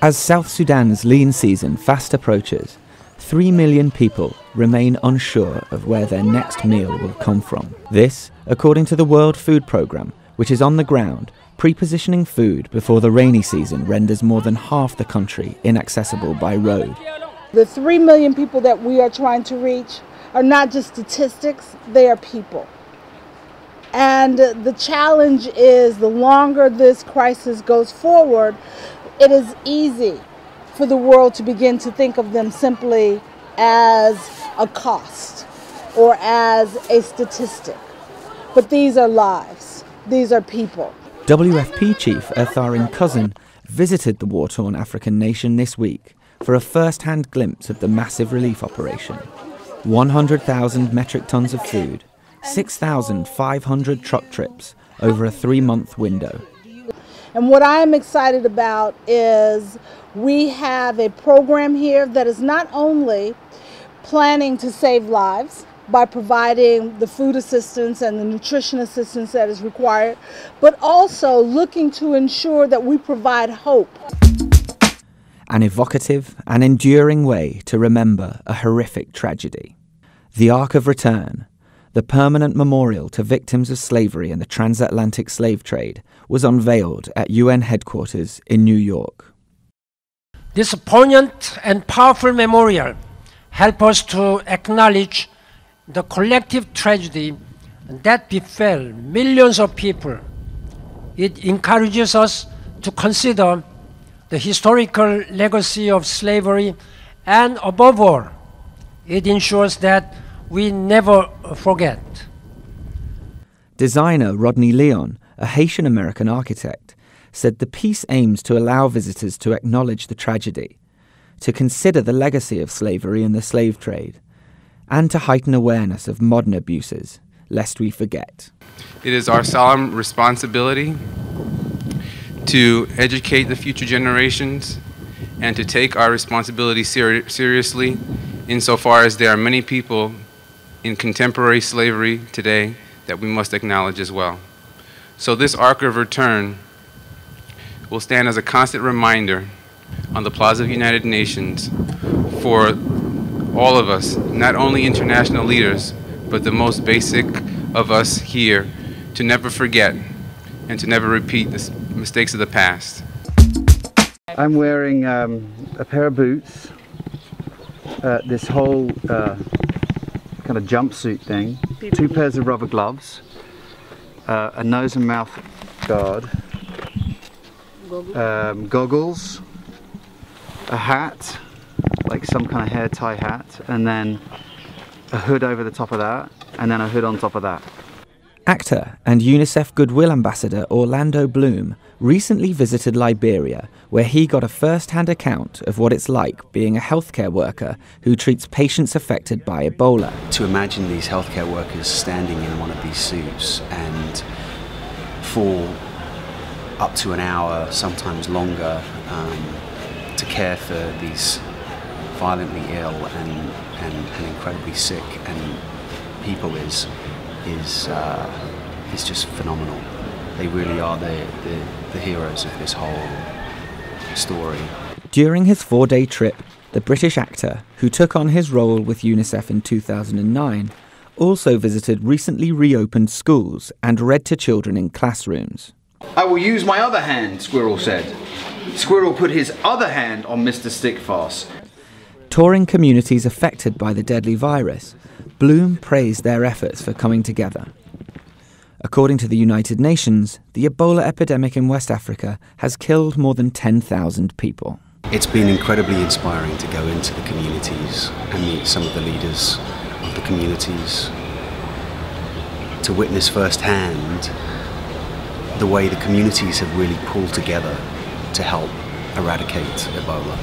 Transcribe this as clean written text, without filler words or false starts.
As South Sudan's lean season fast approaches, 3 million people remain unsure of where their next meal will come from. This, according to the World Food Programme, which is on the ground, pre-positioning food before the rainy season renders more than half the country inaccessible by road. The 3 million people that we are trying to reach are not just statistics, they are people. And the challenge is, the longer this crisis goes forward, it is easy for the world to begin to think of them simply as a cost or as a statistic. But these are lives. These are people. WFP Chief Ertharin Cousin visited the war-torn African nation this week for a first-hand glimpse of the massive relief operation. 100,000 metric tons of food, 6,500 truck trips over a 3-month window. And what I am excited about is we have a program here that is not only planning to save lives by providing the food assistance and the nutrition assistance that is required, but also looking to ensure that we provide hope. An evocative and enduring way to remember a horrific tragedy. The Ark of Return, the permanent memorial to victims of slavery and the transatlantic slave trade, was unveiled at UN headquarters in New York. This poignant and powerful memorial helps us to acknowledge the collective tragedy that befell millions of people. It encourages us to consider the historical legacy of slavery, and above all, it ensures that we never forget. Designer Rodney Leon, a Haitian-American architect, said the piece aims to allow visitors to acknowledge the tragedy, to consider the legacy of slavery and the slave trade, and to heighten awareness of modern abuses, lest we forget. It is our solemn responsibility to educate the future generations and to take our responsibility seriously, insofar as there are many people in contemporary slavery today that we must acknowledge as well. So this Ark of Return will stand as a constant reminder on the Plaza of United Nations for all of us, not only international leaders, but the most basic of us here, to never forget and to never repeat the mistakes of the past. I'm wearing a pair of boots, this whole kind of jumpsuit thing, 2 pairs of rubber gloves, a nose and mouth guard, goggles, a hat, like some kind of hair tie hat, and then a hood over the top of that, and then a hood on top of that. Actor and UNICEF Goodwill Ambassador Orlando Bloom recently visited Liberia, where he got a first-hand account of what it's like being a healthcare worker who treats patients affected by Ebola. To imagine these healthcare workers standing in one of these suits and for up to an hour, sometimes longer, to care for these violently ill and incredibly sick and people is just phenomenal. They really are the heroes of this whole story. During his 4-day trip, the British actor, who took on his role with UNICEF in 2009, also visited recently reopened schools and read to children in classrooms. "I will use my other hand," Squirrel said. Squirrel put his other hand on Mr. Stickfast. Touring communities affected by the deadly virus, Bloom praised their efforts for coming together. According to the United Nations, the Ebola epidemic in West Africa has killed more than 10,000 people. It's been incredibly inspiring to go into the communities and meet some of the leaders of the communities, to witness firsthand the way the communities have really pulled together to help eradicate Ebola.